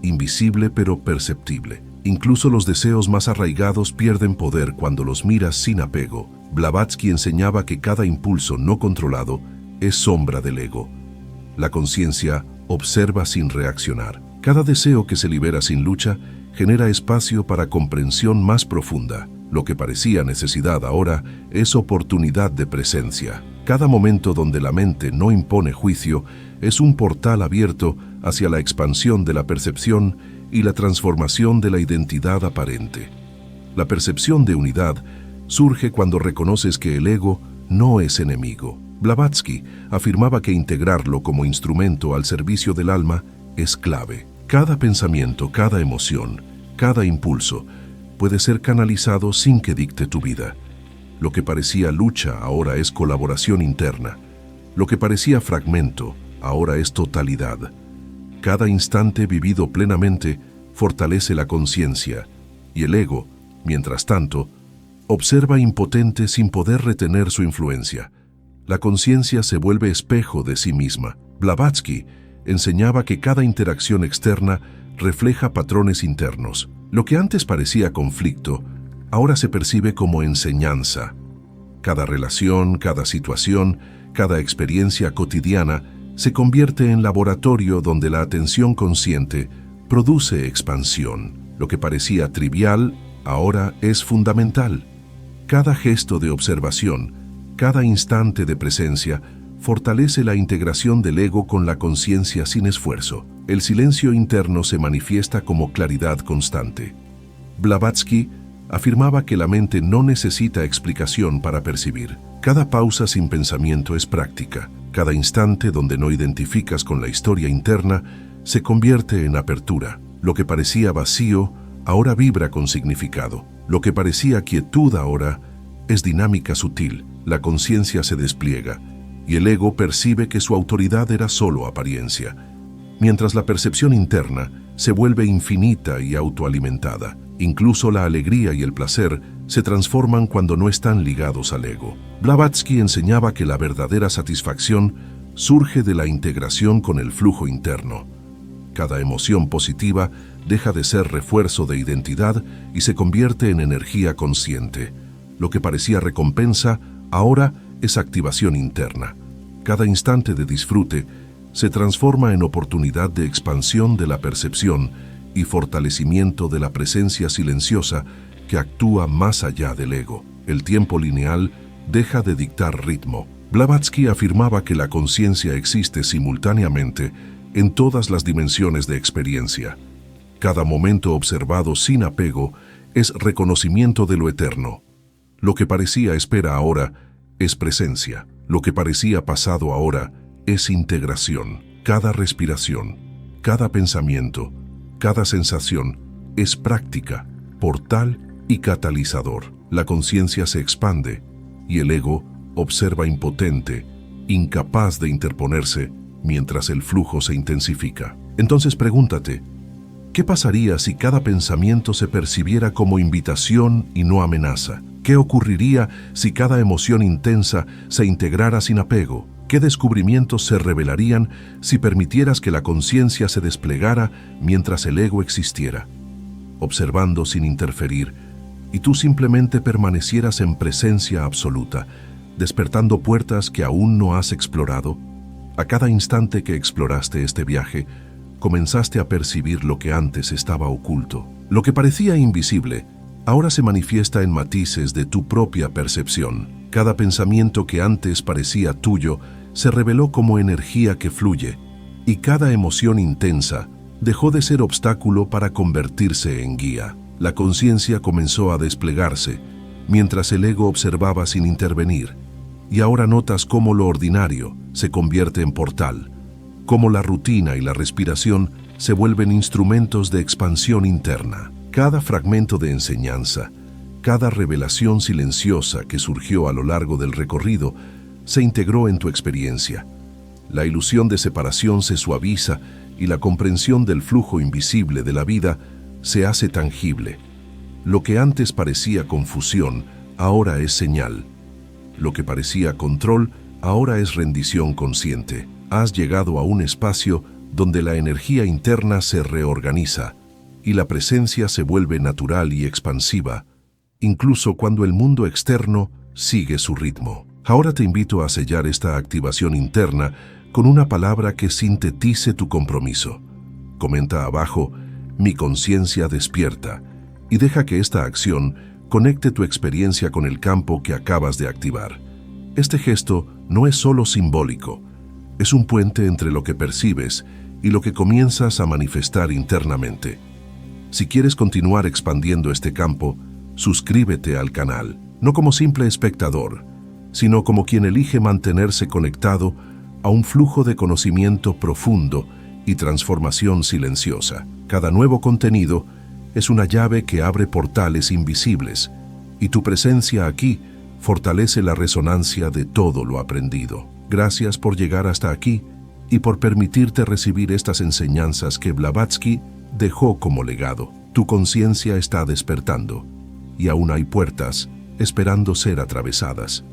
invisible pero perceptible. Incluso los deseos más arraigados pierden poder cuando los miras sin apego. Blavatsky enseñaba que cada impulso no controlado es sombra del ego. La conciencia observa sin reaccionar. Cada deseo que se libera sin lucha genera espacio para comprensión más profunda. Lo que parecía necesidad ahora es oportunidad de presencia. Cada momento donde la mente no impone juicio es un portal abierto hacia la expansión de la percepción y la transformación de la identidad aparente. La percepción de unidad surge cuando reconoces que el ego no es enemigo. Blavatsky afirmaba que integrarlo como instrumento al servicio del alma es clave. Cada pensamiento, cada emoción, cada impulso puede ser canalizado sin que dicte tu vida. Lo que parecía lucha ahora es colaboración interna. Lo que parecía fragmento ahora es totalidad. Cada instante vivido plenamente fortalece la conciencia y el ego, mientras tanto, observa impotente sin poder retener su influencia. La conciencia se vuelve espejo de sí misma. Blavatsky enseñaba que cada interacción externa refleja patrones internos. Lo que antes parecía conflicto, ahora se percibe como enseñanza. Cada relación, cada situación, cada experiencia cotidiana se convierte en laboratorio donde la atención consciente produce expansión. Lo que parecía trivial, ahora es fundamental. Cada gesto de observación, cada instante de presencia, fortalece la integración del ego con la conciencia sin esfuerzo. El silencio interno se manifiesta como claridad constante. Blavatsky afirmaba que la mente no necesita explicación para percibir. Cada pausa sin pensamiento es práctica. Cada instante donde no identificas con la historia interna se convierte en apertura. Lo que parecía vacío ahora vibra con significado. Lo que parecía quietud ahora es dinámica sutil. La conciencia se despliega y el ego percibe que su autoridad era solo apariencia, mientras la percepción interna se vuelve infinita y autoalimentada. Incluso la alegría y el placer se transforman cuando no están ligados al ego. Blavatsky enseñaba que la verdadera satisfacción surge de la integración con el flujo interno. Cada emoción positiva deja de ser refuerzo de identidad y se convierte en energía consciente. Lo que parecía recompensa, ahora es activación interna. Cada instante de disfrute se transforma en oportunidad de expansión de la percepción y fortalecimiento de la presencia silenciosa que actúa más allá del ego. El tiempo lineal deja de dictar ritmo. Blavatsky afirmaba que la conciencia existe simultáneamente en todas las dimensiones de experiencia. Cada momento observado sin apego es reconocimiento de lo eterno. Lo que parecía espera ahora es presencia. Lo que parecía pasado ahora es integración. Cada respiración, cada pensamiento, cada sensación es práctica, portal y catalizador. La conciencia se expande y el ego observa impotente, incapaz de interponerse mientras el flujo se intensifica. Entonces pregúntate, ¿qué pasaría si cada pensamiento se percibiera como invitación y no amenaza? ¿Qué ocurriría si cada emoción intensa se integrara sin apego? ¿Qué descubrimientos se revelarían si permitieras que la conciencia se desplegara mientras el ego existiera, observando sin interferir, y tú simplemente permanecieras en presencia absoluta, despertando puertas que aún no has explorado? A cada instante que exploraste este viaje, comenzaste a percibir lo que antes estaba oculto. Lo que parecía invisible, ahora se manifiesta en matices de tu propia percepción. Cada pensamiento que antes parecía tuyo se reveló como energía que fluye, y cada emoción intensa dejó de ser obstáculo para convertirse en guía. La conciencia comenzó a desplegarse, mientras el ego observaba sin intervenir, y ahora notas cómo lo ordinario se convierte en portal, cómo la rutina y la respiración se vuelven instrumentos de expansión interna. Cada fragmento de enseñanza, cada revelación silenciosa que surgió a lo largo del recorrido, se integró en tu experiencia. La ilusión de separación se suaviza y la comprensión del flujo invisible de la vida se hace tangible. Lo que antes parecía confusión, ahora es señal. Lo que parecía control, ahora es rendición consciente. Has llegado a un espacio donde la energía interna se reorganiza y la presencia se vuelve natural y expansiva, incluso cuando el mundo externo sigue su ritmo. Ahora te invito a sellar esta activación interna con una palabra que sintetice tu compromiso. Comenta abajo, mi conciencia despierta, y deja que esta acción conecte tu experiencia con el campo que acabas de activar. Este gesto no es solo simbólico, es un puente entre lo que percibes y lo que comienzas a manifestar internamente. Si quieres continuar expandiendo este campo, suscríbete al canal, no como simple espectador, sino como quien elige mantenerse conectado a un flujo de conocimiento profundo y transformación silenciosa. Cada nuevo contenido es una llave que abre portales invisibles, y tu presencia aquí fortalece la resonancia de todo lo aprendido. Gracias por llegar hasta aquí y por permitirte recibir estas enseñanzas que Blavatsky dejó como legado. Tu conciencia está despertando, y aún hay puertas esperando ser atravesadas.